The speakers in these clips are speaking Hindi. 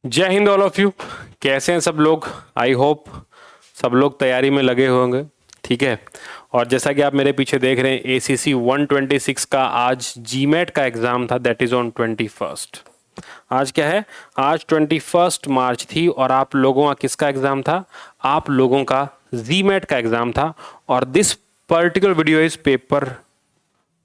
जय हिंद ऑल ऑफ यू। कैसे हैं सब लोग? आई होप सब लोग तैयारी में लगे होंगे। ठीक है। और जैसा कि आप मेरे पीछे देख रहे हैं, ACC 126 का आज जीमेट का एग्ज़ाम था, दैट इज़ ऑन 21st। आज क्या है? आज 21 मार्च थी और आप लोगों का किसका एग्ज़ाम था? आप लोगों का जीमेट का एग्ज़ाम था। और this particular video is paper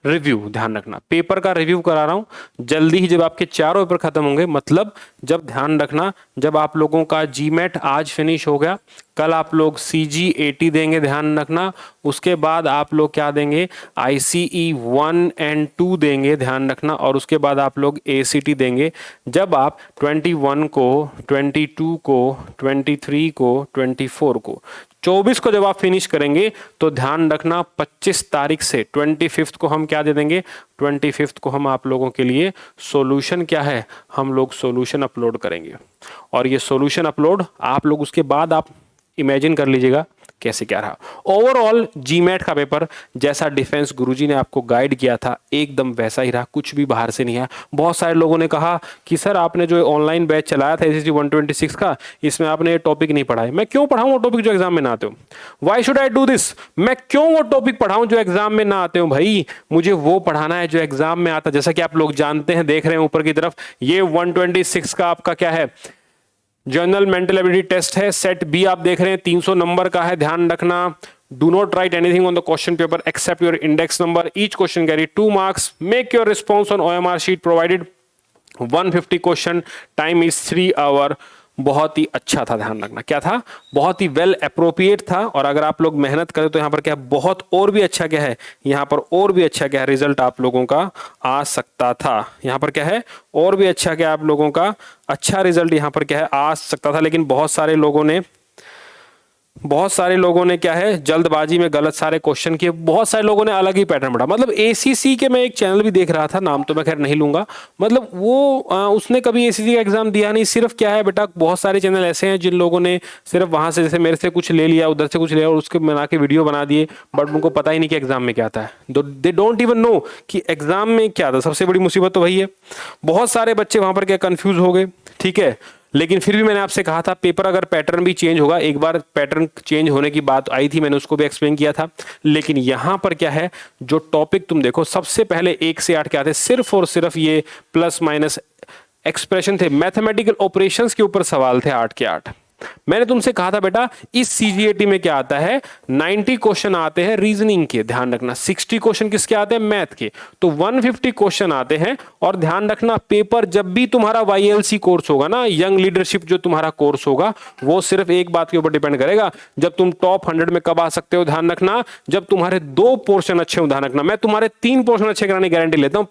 review. ध्यान रखना, पेपर का रिव्यू करा रहा हूं जल्दी ही, जब आपके चारों पेपर खत्म होंगे, मतलब जब, ध्यान रखना, जब आप लोगों का जीमेट आज फिनिश हो गया, कल आप लोग CG80 देंगे, ध्यान रखना। उसके बाद आप लोग क्या देंगे? ICE 1 और 2 देंगे, ध्यान रखना। और उसके बाद आप लोग ACT देंगे। जब आप 21 को, 22 को, 23 को, 24 को, 24 को जब आप फिनिश करेंगे तो ध्यान रखना 25 तारीख से 25 को हम क्या दे देंगे? 25 को हम आप लोगों के लिए सॉल्यूशन क्या है? हम लोग सॉल्यूशन अपलोड करेंगे। और ये सॉल्यूशन अपलोड आप लोग उसके बाद आप इमेजिन कर लीजिएगा कैसे क्या रहा। ओवरऑल जीमेट का पेपर जैसा डिफेंस गुरुजी ने आपको गाइड किया था एकदम वैसा ही रहा, कुछ भी बाहर से नहीं है। बहुत सारे लोगों ने कहा कि सर आपने जो ऑनलाइन बैच चलाया था ACC 126 का, इसमें आपने ये टॉपिक नहीं पढ़ाए। मैं क्यों पढ़ाऊं वो टॉपिक जो एग्जाम में ना आते हो? Why should I do this? मैं क्यों वो टॉपिक पढ़ाऊं जो एग्जाम में ना आते हो? भाई मुझे वो पढ़ाना है जो एग्जाम में आता। जैसा कि आप लोग जानते हैं, देख रहे हैं ऊपर की तरफ, ये 126 का आपका क्या है? जनरल मेंटल एबिलिटी टेस्ट है। सेट बी आप देख रहे हैं 300 नंबर का है, ध्यान रखना। Do not write anything on the question paper except your index number. Each question carry 2 marks. Make your response on OMR sheet provided. 150 question, time is 3 hour. बहुत ही अच्छा था, ध्यान रखना। क्या था? बहुत ही वेल अप्रोप्रिएट था। और अगर आप लोग मेहनत करें तो यहाँ पर क्या बहुत और भी अच्छा क्या है? यहाँ पर और भी अच्छा क्या है? रिजल्ट आप लोगों का आ सकता था। यहाँ पर क्या है? और भी अच्छा क्या आप लोगों का अच्छा रिजल्ट यहाँ पर क्या है? आ सकता था। लेकिन बहुत सारे लोगों ने क्या है, जल्दबाजी में गलत सारे क्वेश्चन किए। बहुत सारे लोगों ने अलग ही पैटर्न पढ़ा। मतलब ACC के, मैं एक चैनल भी देख रहा था, नाम तो मैं खैर नहीं लूंगा, मतलब वो उसने कभी ACC का एग्जाम दिया नहीं। सिर्फ क्या है बेटा, बहुत सारे चैनल ऐसे हैं जिन लोगों ने सिर्फ वहां से, जैसे मेरे से कुछ ले लिया, उधर से कुछ ले लिया और उसके बना के वीडियो बना दिए, बट उनको पता ही नहीं कि एग्जाम में क्या आता है। दे डोंट इवन नो कि एग्जाम में क्या आता। सबसे बड़ी मुसीबत तो वही है। बहुत सारे बच्चे वहां पर क्या कंफ्यूज हो गए। ठीक है। लेकिन फिर भी मैंने आपसे कहा था, पेपर अगर पैटर्न भी चेंज होगा, एक बार पैटर्न चेंज होने की बात आई थी, मैंने उसको भी एक्सप्लेन किया था। लेकिन यहां पर क्या है, जो टॉपिक तुम देखो, सबसे पहले 1 से 8 क्या थे? सिर्फ और सिर्फ ये प्लस माइनस एक्सप्रेशन थे, मैथमेटिकल ऑपरेशंस के ऊपर सवाल थे 8 के 8। मैंने तुमसे कहा था बेटा, इस CG80 में क्या आता है? 90 क्वेश्चन आते हैं रीजनिंग के, ध्यान रखना। 60 क्वेश्चन किसके आते हैं? मैथ के। तो 150 क्वेश्चन आते हैं। और ध्यान रखना, पेपर जब भी तुम्हारा YLC कोर्स होगा ना, यंग लीडरशिप जो तुम्हारा कोर्स होगा, वो सिर्फ एक बात के ऊपर डिपेंड करेगा, जब तुम टॉप 100 में कब आ सकते हो। ध्यान रखना, जब तुम्हारे 2 पोर्शन अच्छे हो। ध्यान रखना, मैं तुम्हारे 3 पोर्शन अच्छे कराने की गारंटी लेता हूं।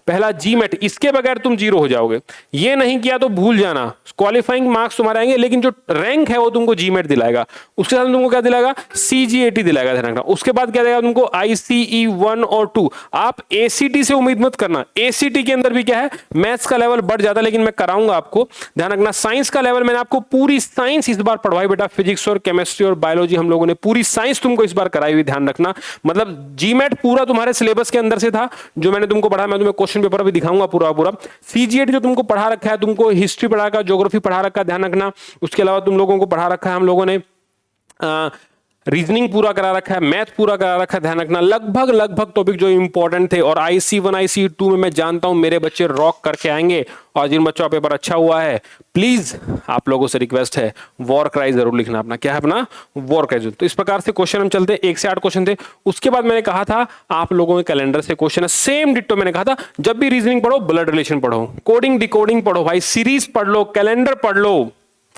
पहला जीमेट, इसके बगैर तुम 0 हो जाओगे। ये नहीं किया तो भूल जाना, क्वालिफाइंग मार्क्स तुम्हारे आएंगे, लेकिन जो रैंक है वो तुमको जीमेट दिलाएगा। उसके साथ तुमको क्या दिलाएगा? CG80 दिलाएगा, ध्यान रखना। उसके बाद क्या देगा तुमको? ICE 1 और 2। आप ACT से उम्मीद मत करना। ACT के अंदर भी क्या है, मैथ्स का लेवल बढ़ जाता है, लेकिन मैं कराऊंगा आपको। ध्यान रखना, साइंस का लेवल मैंने आपको पूरी साइंस इस बार पढ़वाई बेटा। फिजिक्स और केमिस्ट्री और बायोलॉजी हम लोगों ने पूरी साइंस तुमको इस बार कराई हुई, ध्यान रखना। मतलब जीमेट पूरा तुम्हारे सिलेबस के अंदर से था जो मैंने तुमको पढ़ा। मैं तुम्हें क्वेश्चन पेपर भी दिखाऊंगा पूरा पूरा। CG80 जो तुमको पढ़ा रखा है, तुमको हिस्ट्री पढ़ा रखा, ज्योग्राफी पढ़ा रखा है, ध्यान रखना। उसके अलावा तुम लोगों को पढ़ा रखा है हम लोगों ने रीजनिंग पूरा करा रखा है, मैथ पूरा करा रखा है, ध्यान रखना। लगभग टॉपिक जो इंपॉर्टेंट थे। और IC1 IC2 में मैं जानता हूं मेरे बच्चे रॉक करके आएंगे। और जिन बच्चों का पेपर अच्छा हुआ है, प्लीज आप लोगों से रिक्वेस्ट है, वॉर क्राई जरूर लिखना अपना। क्या है अपना? War cry. तो इस प्रकार से क्वेश्चन हम चलते हैं। 1 से 8 क्वेश्चन थे। उसके बाद मैंने कहा था आप लोगों के कैलेंडर से क्वेश्चन है, सेम डिट्टो। मैंने कहा था जब भी रीजनिंग पढ़ो, ब्लड रिलेशन पढ़ो, कोडिंग डिकोडिंग पढ़ो, भाई सीरीज पढ़ लो, कैलेंडर पढ़ लो,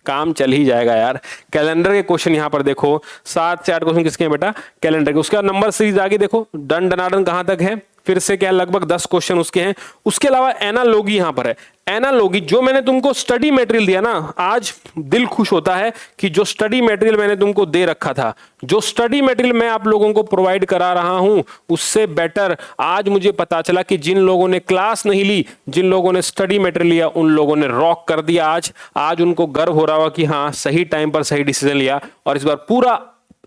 काम चल ही जाएगा यार। कैलेंडर के क्वेश्चन यहां पर देखो, 7 से 8 क्वेश्चन किसके हैं बेटा? कैलेंडर के। उसके बाद नंबर सीरीज आगे देखो, डन डनाडन कहां तक है? फिर से क्या, लगभग 10 क्वेश्चन उसके हैं। उसके अलावा एनालॉगी यहां पर है। एनालॉगी जो मैंने तुमको स्टडी मटेरियल दिया ना, आज दिल खुश होता है कि जो स्टडी मटेरियल मैंने तुमको दे रखा था, जो स्टडी मटेरियल मैं आप लोगों को प्रोवाइड करा रहा हूं, उससे बेटर आज मुझे पता चला कि जिन लोगों ने क्लास नहीं ली, जिन लोगों ने स्टडी मटेरियल लिया, उन लोगों ने रॉक कर दिया। आज उनको गर्व हो रहा होगा कि हाँ, सही टाइम पर सही डिसीजन लिया। और इस बार पूरा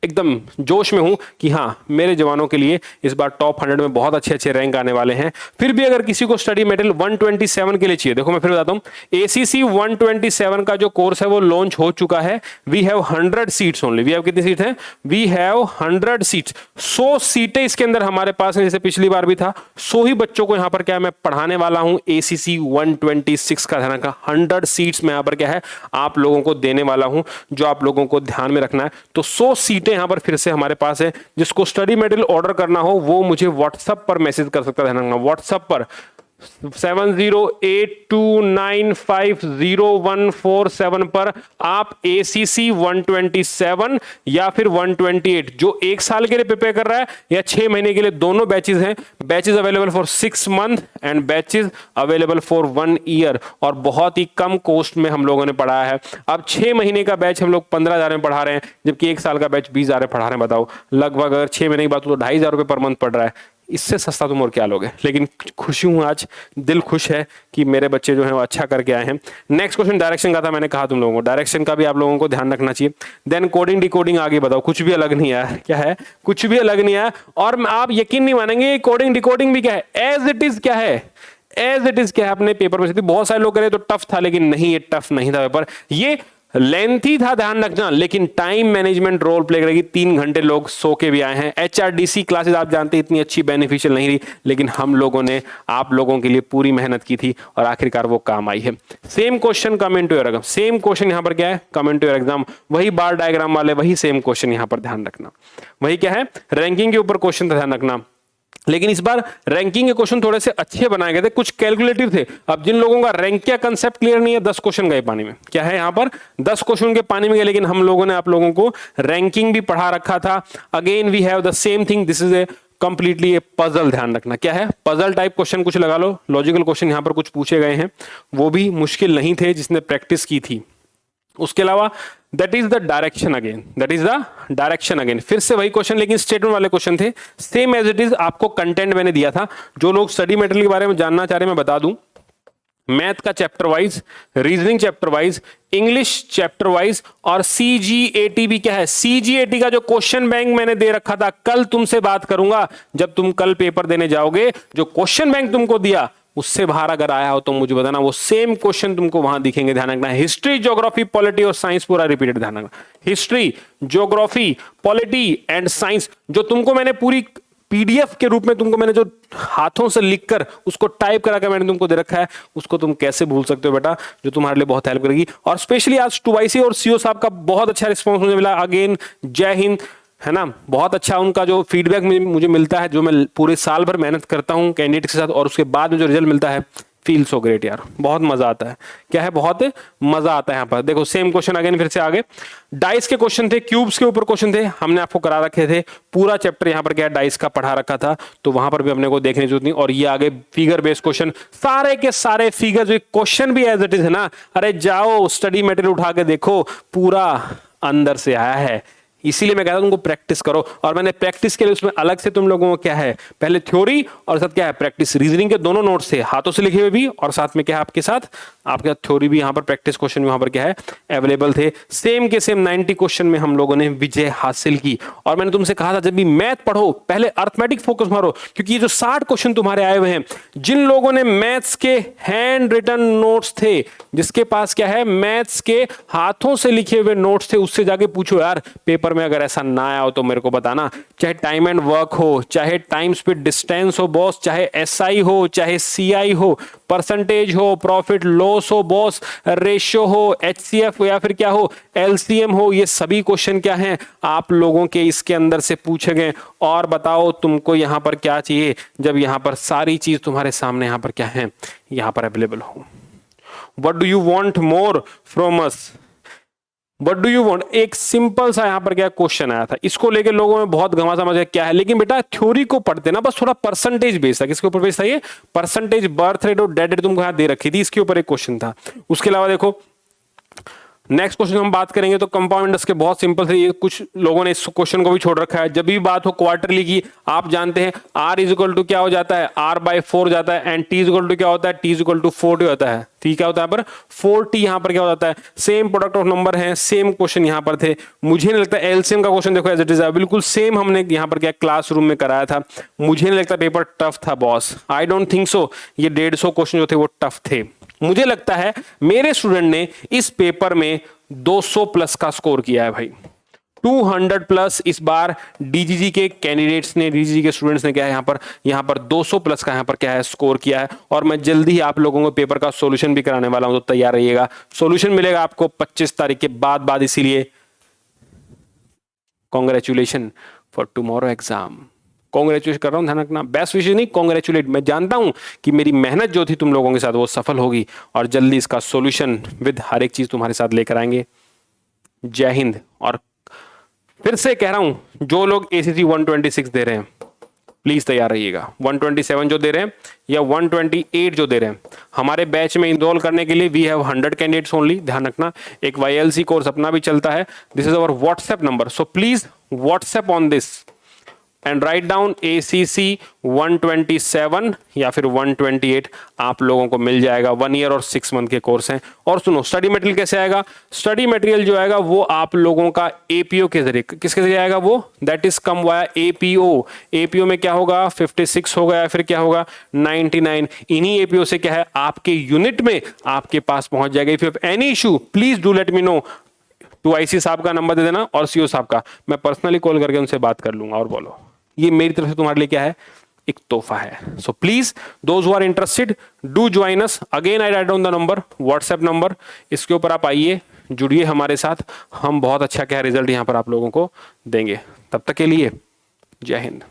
एकदम जोश में हूं कि हाँ मेरे जवानों के लिए इस बार टॉप 100 में बहुत अच्छे अच्छे रैंक आने वाले हैं। फिर भी अगर किसी को स्टडी मटेरियल 127 के लिए चाहिए, देखो मैं फिर बताता हूं, ACC 127 का जो कोर्स है वो लॉन्च हो चुका है। We have 100 seats only. We have कितनी सीट है? We have 100 seats. 100 सीटें इसके अंदर हमारे पास है, जैसे पिछली बार भी था। 100 ही बच्चों को यहां पर क्या है मैं पढ़ाने वाला हूं। ACC 126 का ध्यान रखना, 100 सीट्स में यहां पर क्या है आप लोगों को देने वाला हूं, जो आप लोगों को ध्यान में रखना है। तो 100 सीटें यहां पर फिर से हमारे पास है। जिसको स्टडी मटेरियल ऑर्डर करना हो वो मुझे व्हाट्सएप पर मैसेज कर सकता है, ध्यान रखना व्हाट्सएप पर 7082950147 पर आप ACC 127 या फिर 128 जो एक साल के लिए प्रिपेयर कर रहा है या 6 महीने के लिए, दोनों बैचेस हैं। Batches available for 6 month and batches available for 1 year, और बहुत ही कम कॉस्ट में हम लोगों ने पढ़ाया है। अब 6 महीने का बैच हम लोग 15,000 में पढ़ा रहे हैं, जबकि एक साल का बैच 20,000 में पढ़ा रहे हैं। बताओ, लगभग अगर 6 महीने की बात हो तो 2,500 रुपये पर मंथ पड़ रहा है। इससे सस्ता तुम और क्या लोगे। लेकिन खुशी हूं, आज दिल खुश है कि मेरे बच्चे जो हैं वो अच्छा करके आए हैं। नेक्स्ट क्वेश्चन डायरेक्शन का था, मैंने कहा तुम लोगों को डायरेक्शन का भी आप लोगों को ध्यान रखना चाहिए। देन कोडिंग डिकोडिंग आगे बताओ, कुछ भी अलग नहीं आया। क्या है? कुछ भी अलग नहीं आया। और आप यकीन नहीं मानेंगे, कोडिंग डिकोडिंग भी क्या है, एज इट इज क्या है, एज इट इज क्या है अपने पेपर में। बहुत सारे लोग कह रहे तो टफ था, लेकिन नहीं, ये टफ नहीं था पेपर, ये लेंथी था, ध्यान रखना, लेकिन टाइम मैनेजमेंट रोल प्ले करेगी। 3 घंटे लोग सो के भी आए हैं। HRDC क्लासेस आप जानते हैं इतनी अच्छी बेनिफिशियल नहीं रही, लेकिन हम लोगों ने आप लोगों के लिए पूरी मेहनत की थी और आखिरकार वो काम आई है। Same question come into your exam, same question यहां पर क्या है, कम इनटू योर एग्जाम, वही बार डायग्राम वाले, वही सेम क्वेश्चन यहां पर ध्यान रखना। वही क्या है, रैंकिंग के ऊपर क्वेश्चन ध्यान रखना। लेकिन इस बार रैंकिंग के क्वेश्चन थोड़े से अच्छे बनाए गए थे, कुछ कैलकुलेटिव थे। अब जिन लोगों का रैंक का कंसेप्ट क्लियर नहीं है, 10 क्वेश्चन गए पानी में। क्या है यहां पर, 10 क्वेश्चन के पानी में गए, लेकिन हम लोगों ने आप लोगों को रैंकिंग भी पढ़ा रखा था। Again we have the same thing, this is a completely a puzzle. ध्यान रखना क्या है, पजल टाइप क्वेश्चन कुछ लगा लो। लॉजिकल क्वेश्चन यहां पर कुछ पूछे गए हैं, वो भी मुश्किल नहीं थे जिसने प्रैक्टिस की थी। उसके अलावा that is the direction again, that is the direction again, फिर से वही क्वेश्चन, लेकिन स्टेटमेंट वाले क्वेश्चन थे, सेम एज इट इज। आपको कंटेंट मैंने दिया था। जो लोग स्टडी मटेरियल के बारे में जानना चाह रहे हैं मैं बता दूं, मैथ का chapter wise, reasoning chapter wise, English chapter wise, और CGAT भी क्या है, CGAT का जो क्वेश्चन बैंक मैंने दे रखा था, कल तुमसे बात करूंगा जब तुम कल पेपर देने जाओगे। जो क्वेश्चन बैंक तुमको दिया उससे बाहर अगर आया हो तो मुझे बताना, वो सेम क्वेश्चन तुमको वहां दिखेंगे। ध्यान रखना, हिस्ट्री, ज्योग्राफी, पॉलिटी और साइंस पूरा रिपीटेड। ध्यान रखना, history, geography, polity and science, जो तुमको मैंने पूरी PDF के रूप में तुमको मैंने जो हाथों से लिखकर उसको टाइप करा कर मैंने तुमको दे रखा है, उसको तुम कैसे भूल सकते हो बेटा, जो तुम्हारे लिए बहुत हेल्प करेगी। और स्पेशली आज 2IC और CO साहब का बहुत अच्छा रिस्पॉन्स मुझे मिला। अगेन जय हिंद, है ना, बहुत अच्छा उनका जो फीडबैक मुझे मिलता है, जो मैं पूरे साल भर मेहनत करता हूं कैंडिडेट के साथ, और उसके बाद में जो रिजल्ट मिलता है, फील सो ग्रेट यार, बहुत मजा आता है। क्या है, बहुत मजा आता है। यहाँ पर देखो सेम क्वेश्चन अगेन, फिर से आगे डाइस के क्वेश्चन थे, क्यूब्स के ऊपर क्वेश्चन थे, हमने आपको करा रखे थे। पूरा चैप्टर यहाँ पर क्या है, डाइस का पढ़ा रखा था, तो वहां पर भी अपने को देखने की जरूरत नहीं। और ये आगे फिगर बेस्ड क्वेश्चन, सारे के सारे फिगर क्वेश्चन भी एज इट इज है ना। अरे जाओ स्टडी मटेरियल उठा के देखो, पूरा अंदर से आया है। इसीलिए मैं कहता हूं तुमको प्रैक्टिस करो, और मैंने प्रैक्टिस के लिए उसमें अलग से तुम लोगों को क्या है, पहले थ्योरी और साथ क्या है प्रैक्टिस। रीजनिंग के दोनों नोट्स थे, हाथों से लिखे हुए भी, और साथ में क्या है आपके साथ आपका थ्योरी भी, यहाँ पर प्रैक्टिस क्वेश्चन भी वहां पर क्या है अवेलेबल थे। सेम के सेम 90 क्वेश्चन में हम लोगों ने विजय हासिल की। और मैंने तुमसे कहा था जब भी मैथ पढ़ो पहले अर्थमेटिक फोकस मारो, क्योंकि ये जो 60 क्वेश्चन तुम्हारे आए हुए हैं, जिन लोगों ने मैथ्स के हैंड रिटन नोट्स थे, जिसके पास क्या है मैथ्स के हाथों से लिखे हुए नोट्स थे, उससे जाके पूछो यार पेपर में अगर ऐसा ना आया हो तो मेरे को बताना। चाहे टाइम एंड वर्क हो, चाहे टाइम स्पीड डिस्टेंस हो बॉस, चाहे SI हो, चाहे CI हो, परसेंटेज हो, प्रॉफिट लॉस हो बॉस, रेशियो हो, HCF हो, या फिर क्या हो LCM हो, ये सभी क्वेश्चन क्या हैं आप लोगों के इसके अंदर से पूछे गए। और बताओ तुमको यहाँ पर क्या चाहिए, जब यहाँ पर सारी चीज तुम्हारे सामने यहाँ पर क्या है, यहाँ पर अवेलेबल हो। What do you want more from us, what do you want, एक सिंपल सा यहाँ पर क्या क्वेश्चन आया था, इसको लेके लोगों में बहुत घमा समझ है क्या है। लेकिन बेटा थ्योरी को पढ़ते ना, बस थोड़ा परसेंटेज बेस था। किसके ऊपर बेस था ये, परसेंटेज, बर्थ रेट और डेथ रेट तुमको यहाँ दे रखी थी, इसके ऊपर एक क्वेश्चन था। उसके अलावा देखो नेक्स्ट क्वेश्चन हम बात करेंगे तो कंपाउंड इंटरेस्ट के बहुत सिंपल से, ये कुछ लोगों ने इस क्वेश्चन को भी छोड़ रखा है। जब भी बात हो क्वार्टरली की, आप जानते हैं R इज इक्वल टू क्या हो जाता है, R/4 जाता है, and T is equal to क्या होता है, T इज इक्वल टू 40 होता है। ठीक क्या होता है पर 4T यहां पर क्या हो जाता है, सेम प्रोडक्ट ऑफ नंबर है, सेम क्वेश्चन यहां पर थे। मुझे नहीं लगता एलसीएम का क्वेश्चन देखो एज इट इज बिल्कुल सेम हमने यहां पर क्या क्लासरूम में कराया था। मुझे नहीं लगता पेपर टफ था boss, I don't think so. ये 150 क्वेश्चन जो थे वो टफ थे। मुझे लगता है मेरे स्टूडेंट ने इस पेपर में 200 प्लस का स्कोर किया है भाई, 200 प्लस इस बार डीजीजी के कैंडिडेट्स ने, डीजीजी के स्टूडेंट्स ने क्या है यहां पर 200 प्लस का यहां पर क्या है स्कोर किया है। और मैं जल्दी ही आप लोगों को पेपर का सॉल्यूशन भी कराने वाला हूं, तो तैयार रहिएगा। सॉल्यूशन मिलेगा आपको 25 तारीख के बाद, इसीलिए congratulation for tomorrow exam. Congratulate कर रहा हूं, ध्यान रखना, बेस्ट विशेष नहीं, कॉन्ग्रेचुलेट। मैं जानता हूं कि मेरी मेहनत जो थी तुम लोगों के साथ वो सफल होगी, और जल्दी इसका सॉल्यूशन विद हर एक चीज तुम्हारे साथ लेकर आएंगे। जय हिंद। और फिर से कह रहा हूं, जो लोग ACC 126 दे रहे हैं प्लीज तैयार रहिएगा। 127 जो दे रहे हैं या 128 जो दे रहे हैं, हमारे बैच में इनरोल करने के लिए वी हैव 100 कैंडिडेट्स ओनली। ध्यान रखना, एक YLC कोर्स अपना भी चलता है। This is our WhatsApp number, so please WhatsApp on this and write down ACC 127 या फिर 128, आप लोगों को मिल जाएगा। 1 ईयर और 6 मंथ के कोर्स हैं। और सुनो, स्टडी मटेरियल कैसे आएगा? स्टडी मटेरियल जो आएगा वो आप लोगों का APO के जरिए, किसके जरिए आएगा वो, that is come via APO। APO में क्या होगा, 56 होगा या फिर क्या होगा 99। इन्हीं APO से क्या है आपके यूनिट में आपके पास पहुंच जाएगा। If you have any issue please do let me know. To IC साहब का नंबर दे देना और CO साहब का, मैं पर्सनली कॉल करके उनसे बात कर लूंगा। और बोलो, ये मेरी तरफ से तुम्हारे लिए क्या है, एक तोहफा है। So please those who are interested do join us. Again I write down the number, WhatsApp number, इसके ऊपर आप आइए, जुड़िए हमारे साथ। हम बहुत अच्छा क्या रिजल्ट यहां पर आप लोगों को देंगे। तब तक के लिए जय हिंद।